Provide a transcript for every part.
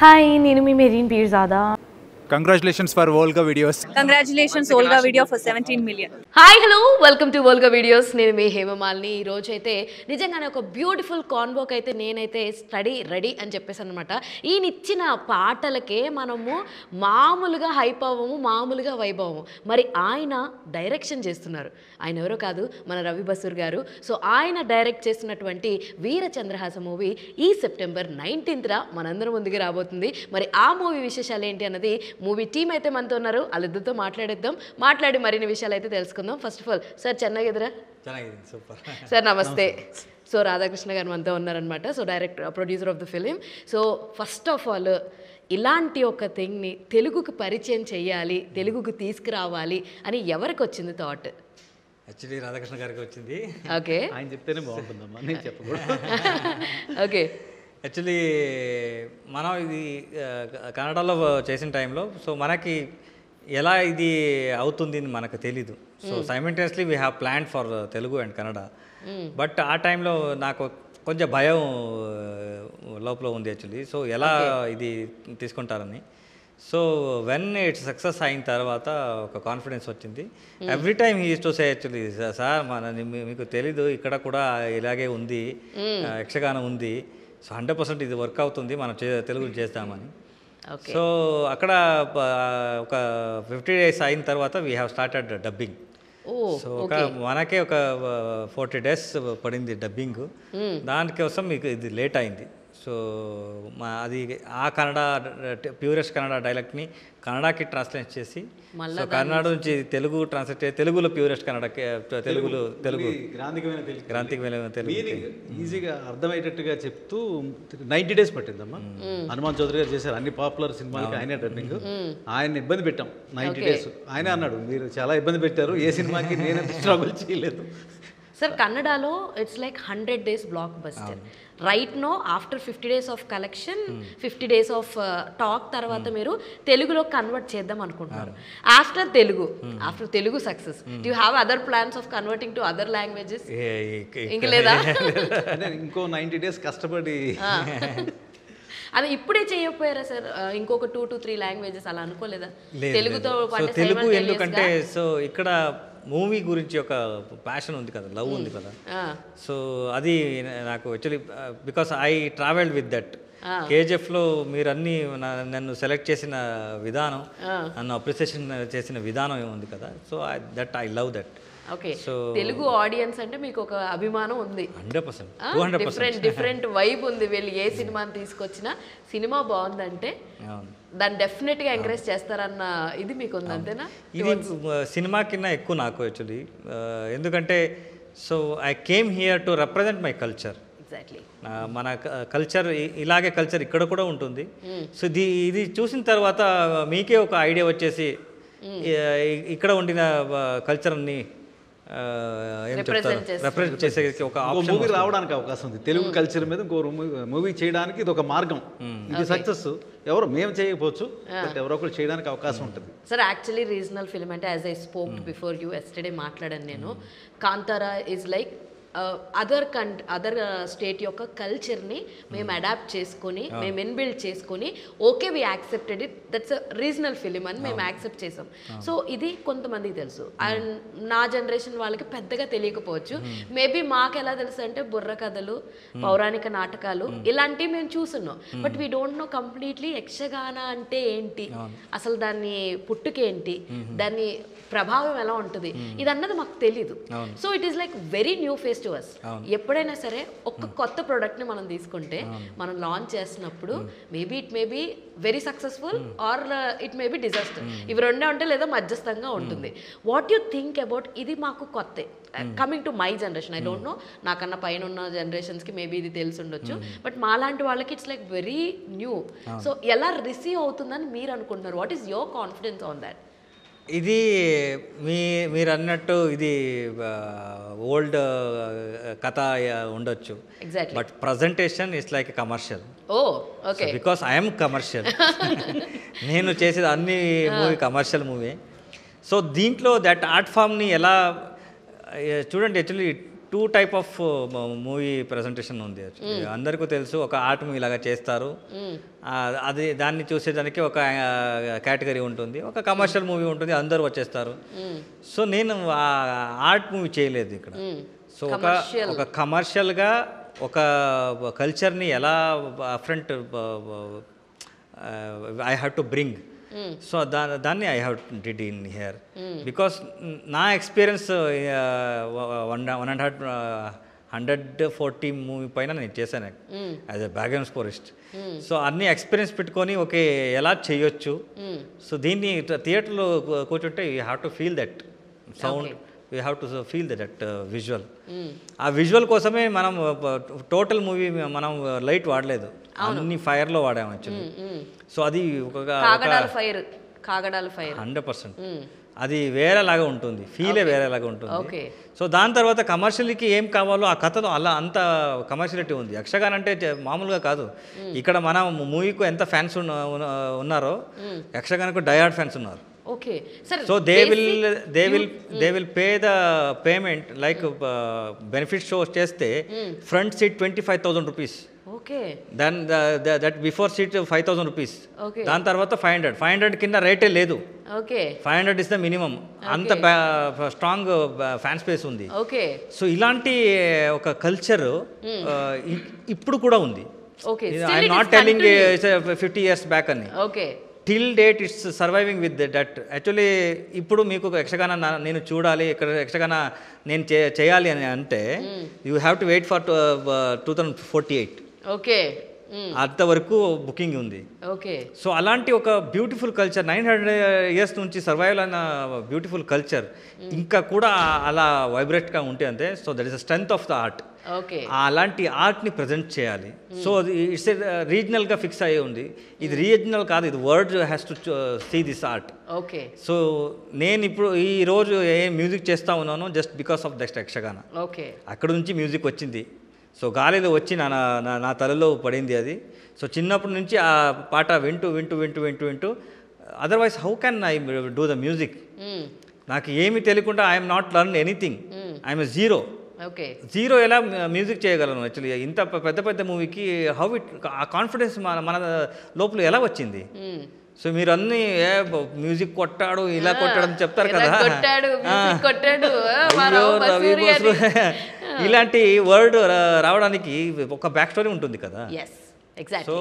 Hi, నేను మీ Mareen Peerzada. Congratulations for Volga videos. Congratulations Volga video for 17 million. Hi hello welcome to Volga videos. నేను మీ హేమమాలిని. ఈరోజు అయితే నిజంగానే ఒక బ్యూటిఫుల్ కాన్వోక్ అయితే నేనైతే స్టడీ రెడీ అని చెప్పేసి అనమాట. ఈయనిచ్చిన పాటలకే మనము మామూలుగా హైప్ అవ్వము, మామూలుగా వైభవము. మరి ఆయన డైరెక్షన్ చేస్తున్నారు. ఆయన ఎవరో కాదు, మన రవి బసూర్ గారు. సో ఆయన డైరెక్ట్ చేస్తున్నటువంటి వీర చంద్రహాస మూవీ ఈ సెప్టెంబర్ 19th మనందరం ముందుకు రాబోతుంది. మరి ఆ మూవీ విశేషాలు ఏంటి అన్నది మూవీ టీమ్ అయితే మనతో ఉన్నారు. వాళ్ళిద్దరితో మాట్లాడి మరిన్ని విషయాలు అయితే తెలుసుకుందాం. First of all sir Chennai ఎదురా సార్ నమస్తే. సో రాధాకృష్ణ గారు మనతో ఉన్నారనమాట. So producer of the film. So first of all ఇలాంటి ఒక థింగ్ని తెలుగుకి పరిచయం చేయాలి, తెలుగుకి తీసుకురావాలి అని ఎవరికి వచ్చింది థాట్? యాక్చువల్లీ రాధాకృష్ణ గారికి వచ్చింది. ఓకే, ఆయన చెప్తేనే బాగుంటుందమ్మా, నేను చెప్పకూడదు. ఓకే, యాక్చువల్లీ మనం ఇది కన్నడలో చేసిన టైంలో సో మనకి ఎలా ఇది అవుతుంది అని మనకు తెలీదు. So simultaneously we have plan for Telugu and Kannada. But ఆ టైంలో నాకు కొంచెం భయం లోపల ఉంది యాక్చువల్లీ. సో ఎలా ఇది తీసుకుంటారని. సో వెన్ ఇట్స్ సక్సెస్ అయిన తర్వాత ఒక కాన్ఫిడెన్స్ వచ్చింది. Every time he use to say actually, sir మీకు తెలీదు, ఇక్కడ కూడా ఇలాగే ఉంది, యక్షగానం ఉంది, సో 100% ఇది వర్క్ అవుతుంది, మనం తెలుగు చేస్తామని. సో అక్కడ ఒక 50 days అయిన తర్వాత we have started dubbing. So మనకే ఒక 40 days పడింది డబ్బింగ్. దానికోసం మీకు ఇది లేట్ అయింది. సో అది ఆ కన్నడ ప్యూరెస్ట్ కన్నడ డైలెక్ట్ని కన్నడకి ట్రాన్స్లేట్ చేసి, సో కన్నడ నుంచి తెలుగు ట్రాన్స్లేట్ చేసి తెలుగులో ప్యూరెస్ట్ కన్నడ, తెలుగు గ్రాంధికమైన తెలుగు ఈజీగా అర్థమయ్యేటట్టుగా చెప్తూ 90 days పట్టిందమ్మా. హనుమాన్ చౌదరి గారు చేశారు అన్ని పాపులర్ సినిమాలకి, ఆయనే డబ్బింగ్. ఆయన ఇబ్బంది పెట్టాం 90 days. ఆయనే అన్నాడు, మీరు చాలా ఇబ్బంది పెట్టారు, ఏ సినిమాకి నేనంత స్ట్రగుల్ చేయలేదు. సార్ కన్నడలో it's like 100 days blockbuster. Right no after 50 days of collection, 50 days of talk తర్వాత మీరు తెలుగులో కన్వర్ట్ చేద్దాం అనుకుంటున్నారు. After Telugu success, do you have other plans of converting to other languages? ఇంక లేదా? ఇంకో 90 days కష్టపడి అది ఇప్పుడే చేయకపోయారా సార్? ఇంకొక 2 to 3 లాంగ్వేజెస్ అలా అనుకోలేదా? తెలుగుతో తెలుగు ఎందుకంటే సో ఇక్కడ మూవీ గురించి ఒక ప్యాషన్ ఉంది కదా, లవ్ ఉంది కదా. సో అది నాకు actually because I travelled with that. కేజీఎఫ్లో మీరు అన్నీ నన్ను సెలెక్ట్ చేసిన విధానం, నన్ను అప్రిసియేషన్ చేసిన విధానం ఏముంది కదా. So that I love that. Okay, Telugu audience అంటే మీకు ఒక అభిమానం ఉంది. 100% డిఫరెంట్ వైబ్ ఉంది. వీళ్ళు ఏ సినిమాని తీసుకొచ్చినా సినిమా బాగుందంటే దాన్ని డెఫినెట్గా ఎంకరేజ్ చేస్తారన్న ఇది మీకు ఉంది, అంతేనా? ఇది సినిమా కింద ఎక్కువ నాకు యాక్చువల్లీ. ఎందుకంటే so I came here to represent my culture. Exactly, మన కల్చర్ ఇలాగే కల్చర్ ఇక్కడ కూడా ఉంటుంది. సో ఇది చూసిన తర్వాత మీకే ఒక ఐడియా వచ్చేసి ఇక్కడ ఉండిన కల్చర్ని రిప్రజెంట్ చేసే ఒక మూవీ రావడానికి అవకాశం ఉంది. తెలుగు కల్చర్ మీద ఇంకో మూవీ చేయడానికి ఇది ఒక మార్గం. ఇది సక్సెస్ ఎవరు మేము చేయకపోవచ్చు, బట్ ఎవరో ఒకరు చేయడానికి అవకాశం ఉంటుంది. సార్ యాక్చువల్లీ రీజనల్ ఫిల్మ్ అంటే as I spoke before you yesterday మాట్లాడాను నేను, Kantara is like other state యొక్క కల్చర్ని మేము అడాప్ట్ చేసుకొని, మేము ఇన్బిల్డ్ చేసుకొని, okay we accepted it, that's a regional film అని మేము యాక్సెప్ట్ చేసాం. సో ఇది కొంతమందికి తెలుసు, అండ్ నా జనరేషన్ వాళ్ళకి పెద్దగా తెలియకపోవచ్చు. మేబీ మాకు ఎలా తెలుసు అంటే బుర్ర కథలు, పౌరాణిక నాటకాలు ఇలాంటివి మేము చూస్తున్నాం. But we don't know completely Yakshagana అంటే ఏంటి, అసలు దాన్ని పుట్టుకేంటి, దాని ప్రభావం ఎలా ఉంటుంది, ఇదన్నది మాకు తెలీదు. So it is like very new phase to us. ఎప్పుడైనా సరే ఒక కొత్త ప్రోడక్ట్ని మనం తీసుకుంటే, మనం లాంచ్ చేసినప్పుడు maybe it may be very successful or it may be disaster. ఇవి రెండే ఉంటే లేదా మధ్యస్థంగా ఉంటుంది. వాట్ యు థింక్ అబౌట్ ఇది? మాకు కొత్త coming to my generation, I don't know, నాకన్నా పైన ఉన్న జనరేషన్స్కి మేబీ ఇది తెలిసి ఉండొచ్చు, బట్ మాలాంటి వాళ్ళకి it's like very new. So ఎలా రిసీవ్ అవుతుందని మీరు అనుకుంటున్నారు? What is your confidence on that? ఇది మీరు అన్నట్టు ఇది ఓల్డ్ కథ ఉండొచ్చు, but presentation is like commercial. Because I'm commercial. నేను చేసేది అన్ని మూవీ కమర్షియల్ మూవీ. సో దీంట్లో దట్ ఆర్ట్ ఫామ్ని ఎలా చూడండి, actually two type of movie presentation ఉంది. అందరికీ తెలుసు ఒక ఆర్ట్ మూవీ లాగా చేస్తారు, అది దాన్ని చూసేదానికి ఒక కేటగిరీ ఉంటుంది, ఒక కమర్షియల్ మూవీ ఉంటుంది, అందరూ వచ్చేస్తారు. సో నేను ఆర్ట్ మూవీ చేయలేదు ఇక్కడ. సో ఒక కమర్షియల్గా ఒక కల్చర్ని ఎలా front I have to bring. So దాన్ని I have did in here because నా ఎక్స్పీరియన్స్ 140 మూవీ పైన నేను చేశాను as a background scorist. So అన్ని ఎక్స్పీరియన్స్ పెట్టుకొని ఓకే ఎలా చేయొచ్చు. సో దీన్ని థియేటర్లో కూర్చుంటే you have to feel that sound, we have to feel that visual. ఆ విజువల్ కోసమే మనం టోటల్ మూవీ మనం లైట్ వాడలేదు, అన్ని ఫైర్లో వాడాము యాక్చువల్లీ. సో అది ఒక 100% అది వేరేలాగా ఉంటుంది, ఫీలే వేరేలాగా ఉంటుంది. సో దాని తర్వాత కమర్షియల్కి ఏం కావాలో ఆ కథలో అలా అంత కమర్షియలిటీ ఉంది. యక్షగాన్ అంటే మామూలుగా కాదు. ఇక్కడ మన మూవీకు ఎంత ఫ్యాన్స్ ఉన్నారో యక్షగాన్కు డయాడ్ ఫ్యాన్స్ ఉన్నారు. Okay. Sir, so they will pay the payment like benefit show cheste front seat 25,000 rupees. Okay. Then that before seat 5,000 rupees. Okay. Dan tarvata 500 kinda rate ledu. Okay. 500 is the minimum. Anta strong fan space undi. Okay. So ilanti oka culture ippudu kuda undi. Okay. I am not telling it's 50 years back ani. Okay. Till date it's surviving with that. Actually ఇప్పుడు మీకు యక్షగాన నేను చూడాలి, ఇక్కడ యక్షగాన నేను చేయాలి అని అంటే you have to wait for 2048. Okay, అంతవరకు బుకింగ్ ఉంది. ఓకే. సో అలాంటి ఒక బ్యూటిఫుల్ కల్చర్ 900 years నుంచి సర్వైవల్ అయిన బ్యూటిఫుల్ కల్చర్ ఇంకా కూడా అలా వైబ్రేట్గా ఉంటే అంతే. So that is the strength of the art. Okay. అలాంటి ఆర్ట్ని ప్రజెంట్ చేయాలి. సో ఇట్స్ రీజనల్గా ఫిక్స్ అయ్యి ఉంది. ఇది రీజనల్ కాదు, ఇది world has to see this art. Okay. So నేను ఇప్పుడు ఈరోజు ఏం మ్యూజిక్ చేస్తూ ఉన్నాను just because of that Yakshagana. Okay. అక్కడ నుంచి మ్యూజిక్ వచ్చింది. సో గాలిలో వచ్చి నా తలలో పడింది అది. సో చిన్నప్పటి నుంచి ఆ పాట వింటూ otherwise how can I do the music? నాకు ఏమి తెలియకుండా I'm not learn anything, I'm zero. Okay. Zero ఎలా మ్యూజిక్ చేయగలను? యాక్చువల్లీ ఇంత పెద్ద మూవీకి హౌ ఇట్ ఆ కాన్ఫిడెన్స్ మన లోపల ఎలా వచ్చింది? సో మీరు అన్ని మ్యూజిక్ కొట్టాడు ఇలా కొట్టాడని చెప్తారు కదా, ఇలాంటి వర్డ్ రావడానికి ఒక బ్యాక్ స్టోరీ ఉంటుంది కదా. Exactly. So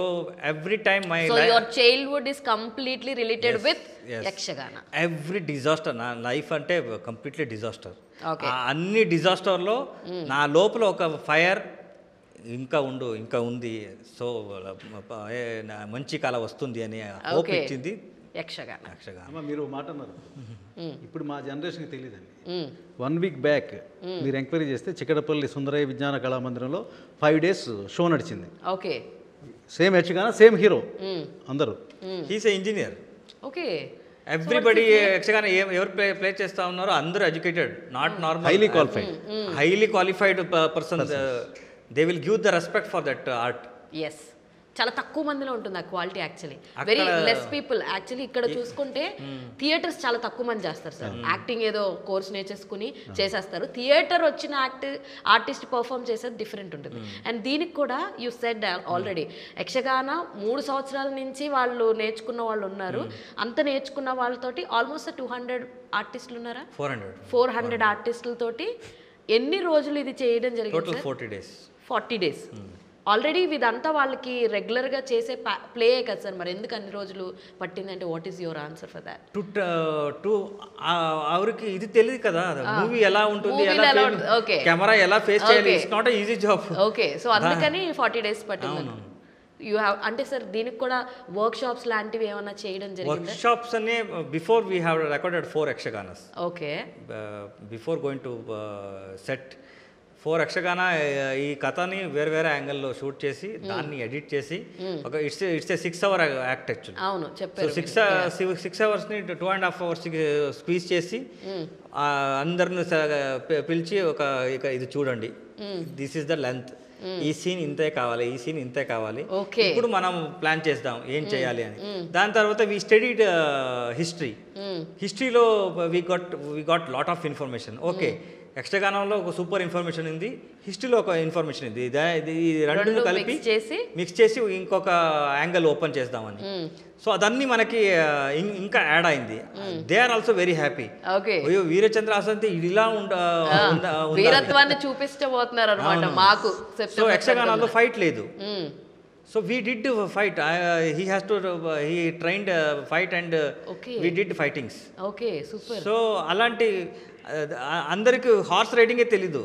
every time your childhood is completely related with Yakshagana. Every disaster, నా లైఫ్ అంటే కంప్లీట్లీ డిజాస్టర్. Okay. అన్ని డిజాస్టర్లో నా లోపల ఒక ఫైర్ ఇంకా ఉంది. సో మంచి కాల వస్తుంది అని హోప్ ఇచ్చింది యక్షగాన. మీరు మాట అన్నారు, ఇప్పుడు మా జనరేషన్కి తెలియదండి. 1 week బ్యాక్ మీరు ఎంక్వైరీ చేస్తే చిక్కడపల్లి సుందరయ్య విజ్ఞాన కళామందిరంలో 5 days షో నడిచింది. Okay. Same Yakshagana, same hero అందరూ. He's a engineer. Okay. Everybody Yakshagana ఎవరు ప్లే చేస్తూ ఉన్నారో అందరూ educated, not normal, highly qualified persons. They will give the respect for that art. Yes, చాలా తక్కువ మందిలో ఉంటుంది ఆ quality. Actually very less people. Actually ఇక్కడ చూసుకుంటే థియేటర్స్ చాలా తక్కువ మంది చేస్తారు సార్. యాక్టింగ్ ఏదో కోర్స్ నేర్చేసుకుని చేసేస్తారు. థియేటర్ వచ్చిన ఆర్టిస్ట్ పర్ఫామ్ చేసేది డిఫరెంట్ ఉంటుంది. అండ్ దీనికి కూడా యూ సెడ్ ఆల్రెడీ యక్షగాన 3 సంవత్సరాల నుంచి వాళ్ళు నేర్చుకున్న వాళ్ళు ఉన్నారు. అంత నేర్చుకున్న వాళ్ళతోటి ఆల్మోస్ట్ 200 ఆర్టిస్టులు ఉన్నారా? 400 ఆర్టిస్టులతోటి ఎన్ని రోజులు ఇది చేయడం జరిగింది? 40 days. ఆల్రెడీ ఇదంతా వాళ్ళకి రెగ్యులర్గా చేసే ప్లే కదా సార్. మరి ఎందుకు అన్ని రోజులు పట్టిందంటే what is your answer for that? ఆవిడకి ఇది తెలియదు కదా మూవీ ఎలా ఉంటుంది, కెమెరా ఎలా ఫేస్ చేయాలి. It's not easy job. Okay. So అందుకని 40 days పట్టింది. యూ హ్యావ్ అంటే సార్ దీనికి కూడా వర్క్ షాప్స్ లాంటివి ఏమైనా చేయడం జరిగింది? వర్క్ షాప్స్ అనే before we have recorded 4 Yakshaganas. Okay. Before going to set 4 Yakshagana ఈ కథని వేరే యాంగిల్లో షూట్ చేసి దాన్ని ఎడిట్ చేసి ఒక it's a 6 hour act actually. అవును చెప్పారు. 6 hours ని 2.5 hours స్క్వీజ్ చేసి అందరిని పిలిచి ఇక ఇది చూడండి, దిస్ ఈస్ ద లెంత్, ఈ సీన్ ఇంతే కావాలి, ఈ సీన్ ఇంతే కావాలి, ఇప్పుడు మనం ప్లాన్ చేద్దాం ఏం చేయాలి అని. దాని తర్వాత వి స్టడీడ్ హిస్టరీలో we got lot of information. Okay, యక్షగానంలో ఒక సూపర్ ఇన్ఫర్మేషన్ ఉంది, హిస్టరీలో ఒక ఇన్ఫర్మేషన్ ఉంది. ఈ రెండు కలిపి మిక్స్ చేసి ఇంకొక యాంగిల్ ఓపెన్ చేద్దామని. సో అదన్నీ మనకి ఇంకా యాడ్ అయింది. They are also very happy. అయ్యో వీరచంద్ర హాసన్ ఇలా వీరత్వాన్ని చూపించబోతున్నారు అనమాట మాకు. సో యక్షగానాల్లో ఫైట్ లేదు. So we did fight. He has to. He trained fight and we did fightings. Okay, super. So alanti అందరికి హార్స్ రైడింగే తెలీదు.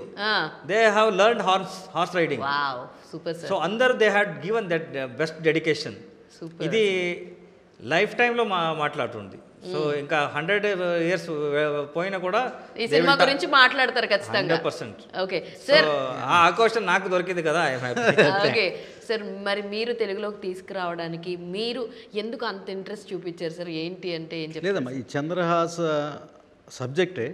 They have learned horse riding. Wow, super sir. So అందరు they had given that best dedication. Super. ఇది life టైంలో మాట్లాడుతుంది. So ఇంకా 100 years పోయినా కూడా ఈ సినిమా గురించి మాట్లాడతారు ఖచ్చితంగా. 100%. ఓకే సార్, ఆ అవకాశం నాకు దొరికింది కదా. ఓకే సార్, మరి మీరు తెలుగులోకి తీసుకురావడానికి మీరు ఎందుకు అంత ఇంట్రెస్ట్ చూపించారు సార్? ఏంటి అంటే ఏం చెప్పారు? లేదమ్మా, ఈ చంద్రహాస సబ్జెక్టే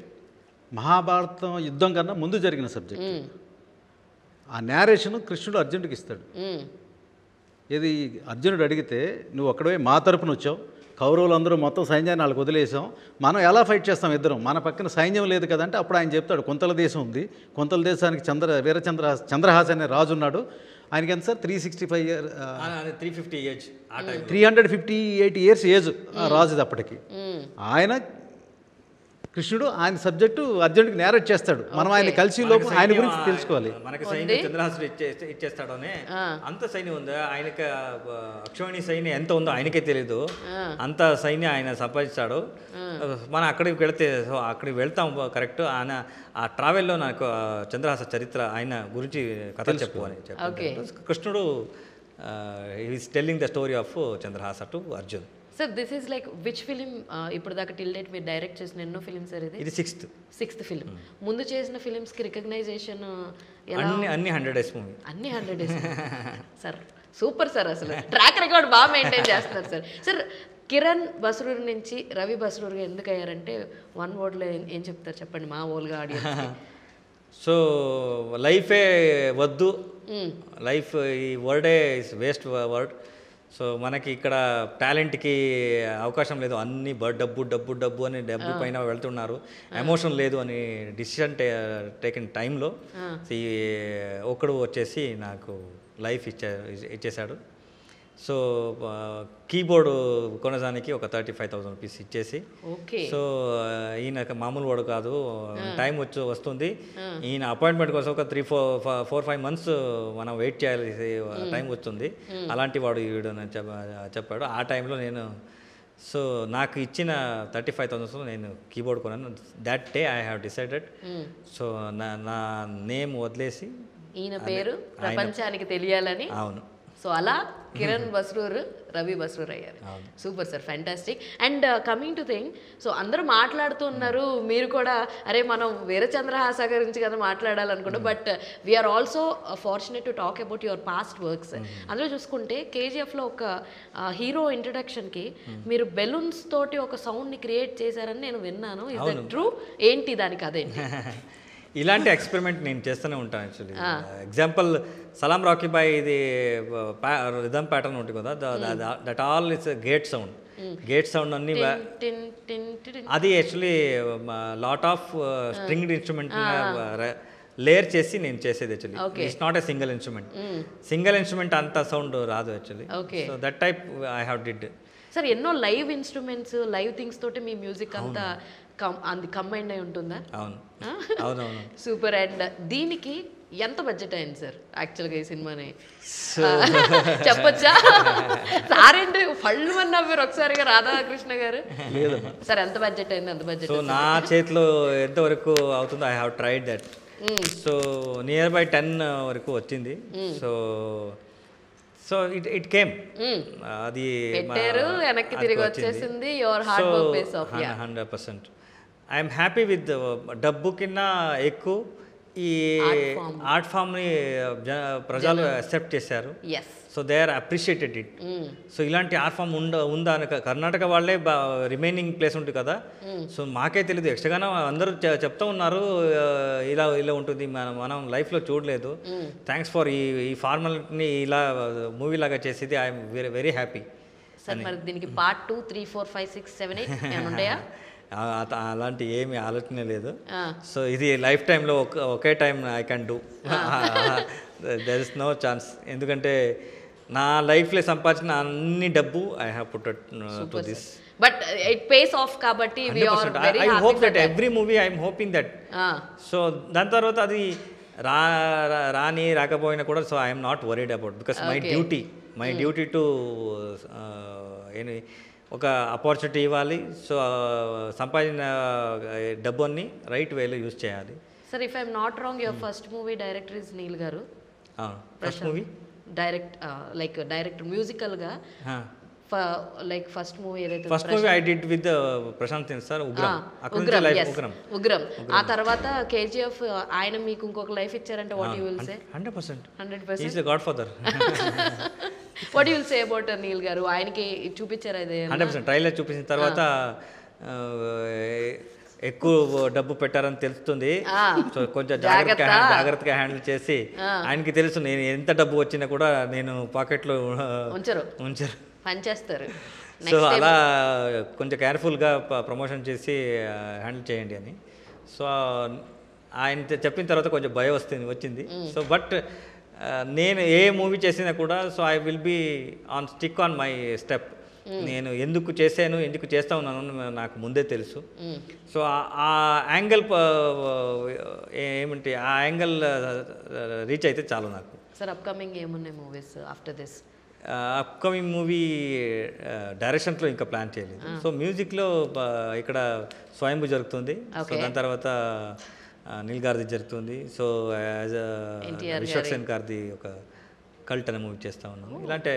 మహాభారతం యుద్ధం కన్నా ముందు జరిగిన సబ్జెక్ట్. ఆ నేరేషన్ కృష్ణుడు అర్జునుడికి ఇస్తాడు. ఇది అర్జునుడు అడిగితే నువ్వు ఒక్కడే మా తరపున వచ్చావు, కౌరవులందరూ మొత్తం సైన్యాన్ని వాళ్ళకి వదిలేసాం, మనం ఎలా ఫైట్ చేస్తాం ఇద్దరం, మన పక్కన సైన్యం లేదు కదంటే అప్పుడు ఆయన చెప్తాడు కొంతల దేశం ఉంది, కొంతల దేశానికి చంద్రహాస అనే రాజు ఉన్నాడు. ఆయనకి ఎంత సార్ 358 ఇయర్స్ ఏజ్ రాజుది అప్పటికి. ఆయన కృష్ణుడు ఆయన సబ్జెక్టు అర్జునుడికి నేరేట్ చేస్తాడు. మనం ఆయన కలిసి లోపు ఆయన గురించి తెలుసుకోవాలి. మనకి సైన్యం చంద్రహాసుడు ఇచ్చేస్తాడనే అంత సైన్యం ఉందా ఆయనకి? అక్షోణి సైన్యం ఎంత ఉందో ఆయనకే తెలీదు. అంత సైన్యం ఆయన సంపాదించాడు. మనం అక్కడికి వెళితే అక్కడికి వెళ్తాం కరెక్ట్. ఆయన ఆ ట్రావెల్లో నాకు చంద్రహాస చరిత్ర ఆయన గురించి కథ చెప్పు అని చెప్పారు కృష్ణుడు. Is telling the story of Chandrahasa to Arjun. Sir this is like which film ఇప్పుడు దాకా టిల్ డేట్ మీరు డైరెక్ట్ చేసిన ఎన్నో ఫిలిం సార్? ఇది సిక్స్త్ ఫిలిం. ముందు చేసిన ఫిలిమ్స్కి రికగ్నైజేషన్ అన్ని 100 days మూవీ, అన్ని 100 days సార్. సూపర్ సార్, అసలు ట్రాక్ రికార్డ్ బాగా మెయింటైన్ చేస్తున్నారు సార్. సార్ కిరణ్ బస్రూర్ నుంచి రవి బస్రూర్గా ఎందుకు అయ్యారంటే వన్ వర్డ్లో ఏం చెప్తారు చెప్పండి మా ఓల్గా ఆడియన్స్? సో లైఫే వద్దు, లైఫ్ ఈ వర్డే ఇస్ వేస్ట్ వర్డ్. సో మనకి ఇక్కడ టాలెంట్కి అవకాశం లేదు, అన్ని డబ్బు డబ్బు డబ్బు అని డబ్బు పైన వెళ్తున్నారు, ఎమోషన్ లేదు అని డిసిషన్ టేకిన టైంలో ఈ ఒకడు వచ్చేసి నాకు లైఫ్ ఇచ్చేశాడు. సో కీబోర్డు కొనడానికి ఒక 35,000 రూపీస్ ఇచ్చేసి, సో ఈయన మామూలు వాడు కాదు, టైం వస్తుంది, ఈయన అపాయింట్మెంట్ కోసం ఒక 4-5 months మనం వెయిట్ చేయాలి, టైం వస్తుంది, అలాంటి వాడు వీడు అని చెప్పాడు. ఆ టైంలో నేను సో నాకు ఇచ్చిన 35,000 నేను కీబోర్డ్ కొన్నాను. That day I have decided. So నా నేమ్ వదిలేసి ఈయన పేరు ప్రపంచానికి తెలియాలని. అవును. సో అలా కిరణ్ బస్రూర్ రవి బస్రూర్ అయ్యారు. Super sir, fantastic. And coming to thing, so అందరూ మాట్లాడుతున్నారు, మీరు కూడా అరే మనం వీరచంద్రహాస గురించి కదా మాట్లాడాలనుకుంటాం, but we are also fortunate to talk about your past works. అందులో చూసుకుంటే కేజీఎఫ్లో ఒక హీరో ఇంట్రడక్షన్కి మీరు బెలూన్స్ తోటి ఒక సౌండ్ని క్రియేట్ చేశారని నేను విన్నాను. Is that true? ఏంటి దానికి అదేంటి? ఇలాంటి ఎక్స్పెరిమెంట్ నేను చేస్తూనే ఉంటాను. యాక్చువల్లీ ఎగ్జాంపుల్ సలాం రాకీ బాయ్, ఇది రిథమ్ ప్యాటర్న్ ఉంటుంది కదా, that all it's gate sound. Gate sound అన్ని అది actually lot of stringed instrument layer చేసి నేను చేసేది. Actually it's not a single instrument అంత సౌండ్ రాదు actually. So that type I have did. Sir ఎన్నో లైవ్ ఇన్స్ట్రుమెంట్స్, లైవ్ థింగ్స్ తోటి మీ music అంతా కంబైండ్ అయి ఉంటుందా? అవును, అవునవును. సూపర్. అండ్ దీనికి ఎంత బడ్జెట్ అయింది సార్ యాక్చువల్గా ఈ సినిమాని చెప్పొచ్చా? సారేంటి ఫళ్ళు అని నవ్వారు ఒకసారిగా రాధాకృష్ణ గారు. సార్ ఎంత బడ్జెట్ అయింది? ఎంత బడ్జెట్? సో నా చేతిలో ఎంతవరకు అవుతుందో I have tried that. So near by 10 వరకు వచ్చింది. సో ఇట్ కేమ్, అది పెట్టారు, వెనక్కి తిరిగి వచ్చేసింది. Your hard work pays off. 100%. I'm happy with డబ్బు కిన్నా ఎక్కువ ఈ ఆర్ట్ ఫామ్ని ప్రజలు యాక్సెప్ట్ చేశారు. So they are appreciated it. So ఇలాంటి ఆర్ట్ ఫామ్ ఉందా అని కర్ణాటక వాళ్ళే రిమైనింగ్ ప్లేస్ ఉంటుంది కదా. సో మాకే తెలియదు. యక్షగానం అందరూ చెప్తూ ఉన్నారు ఇలా ఇలా ఉంటుంది, మనం లైఫ్లో చూడలేదు. థ్యాంక్స్ ఫర్ ఈ ఫార్మాలిటీని ఇలా మూవీ లాగా చేసేది. I'm very happy. సార్ మరి దీనికి పార్ట్ 2, 3, 4, 5, 6, 7, 8 ఏమైనా ఉంటాయా? అలాంటి ఏమి ఆలోచన లేదు. సో ఇది లైఫ్ టైంలో ఒకే time I can do, there is no chance. ఎందుకంటే నా లైఫ్లో సంపాదించిన అన్ని డబ్బు I have put to this. But it pays off కాబట్టి I hope that every movie I'm hoping that. So దాని తర్వాత అది రాకపోయినా కూడా so I'm not worried about, because my duty to ఒక ఆపర్చునిటీ ఇవ్వాలి. సో సంపాదించిన డబ్బుని రైట్ వేలో యూజ్ చేయాలి. Sir, if I'm not wrong, your first movie director is Neel గారు. ఫస్ట్ మూవీ డైరెక్టర్ మ్యూజికల్గా లైక్ ఫస్ట్ మూవీ ఏదైతే first movie I did with Prashanth sir, Ugramm. ఆ తర్వాత KGF ఆయన మీకు ఇంకొక లైఫ్ ఇచ్చారంటే what you will say? 100% is the godfather. What you will say about Neel గారు? ఆయనకి చూపించారు అది 100%. ట్రైలర్ చూపించిన తర్వాత ఎక్కువ డబ్బు పెట్టారని తెలుస్తుంది. సో కొంచెం జాగ్రత్తగా హ్యాండిల్ చేసి, ఆయనకి తెలుసు నేను ఎంత డబ్బు వచ్చినా కూడా నేను పాకెట్లో ఉంచరు, పనిచేస్తారు. సో అలా కొంచెం కేర్ఫుల్గా ప్రమోషన్ చేసి హ్యాండిల్ చేయండి అని. సో ఆయన చెప్పిన తర్వాత కొంచెం భయం వచ్చింది. సో బట్ నేను ఏ మూవీ చేసినా కూడా so I will be stick on my step. నేను ఎందుకు చేశాను, ఎందుకు చేస్తా ఉన్నాను నాకు ముందే తెలుసు. సో ఆ యాంగిల్ ఏమంటే ఆ యాంగిల్ రీచ్ అయితే చాలు నాకు. సార్, అప్కమింగ్ ఏమున్నాయి movies after this? Upcoming movie డైరెక్షన్లో ఇంకా ప్లాన్ చేయలేదు. సో మ్యూజిక్లో ఇక్కడ స్వయంభూ జరుగుతుంది. సో దాని తర్వాత నీల్ గారిది జరుగుతుంది. సో యాజ్ విశ్వక్సేన్ గారిది ఒక కల్ట్ అనే మూవీ చేస్తూ ఉన్నాను. ఇలాంటి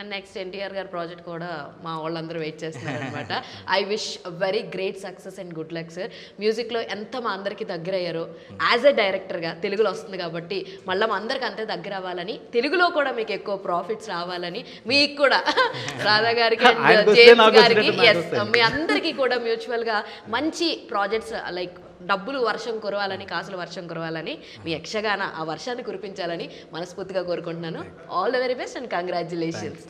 అండ్ నెక్స్ట్ NTR గారి ప్రాజెక్ట్ కూడా మా వాళ్ళందరూ వెయిట్ చేస్తున్నారు అనమాట. I wish very great success and good luck sir. మ్యూజిక్లో ఎంత మా అందరికీ దగ్గర అయ్యారో యాజ్ ఎ డైరెక్టర్గా, తెలుగులో వస్తుంది కాబట్టి మళ్ళీ మా అందరికి అంతే దగ్గర అవ్వాలని, తెలుగులో కూడా మీకు ఎక్కువ ప్రాఫిట్స్ రావాలని, మీకు కూడా రాధా గారికి అండ్ జేమ్స్ గారికి, మీ అందరికీ కూడా మ్యూచువల్గా మంచి ప్రాజెక్ట్స్ లైక్ డబ్బులు వర్షం కురవాలని, కాసులు వర్షం కురవాలని, మీ యక్షగాన ఆ వర్షాన్ని కురిపించాలని మనస్ఫూర్తిగా కోరుకుంటున్నాను. All the very best and congratulations.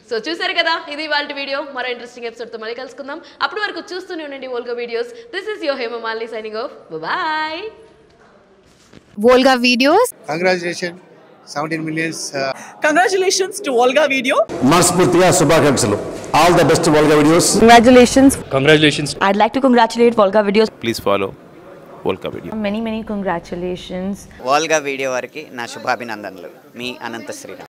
So చూసారు కదా, ఇది వాళ్ళ వీడియో. మరో ఇంట్రెస్టింగ్ ఎపిసోడ్తో మళ్ళీ కలుసుకుందాం. అప్పటి వరకు చూస్తూనే ఉండండి Volga videos. This is your Hemamalini signing off. Bye. Volga Videos. Congratulations, 17 millions. Congratulations to Volga Video. మనస్ఫూర్తిగా శుభాకాంక్షలు. All the best to Volga Videos. Congratulations. I'd like to congratulate Volga Videos. Please follow Volga Video. Many congratulations. Volga video వారికి నా శుభాభినందనలు. మీ అనంత శ్రీరామ్.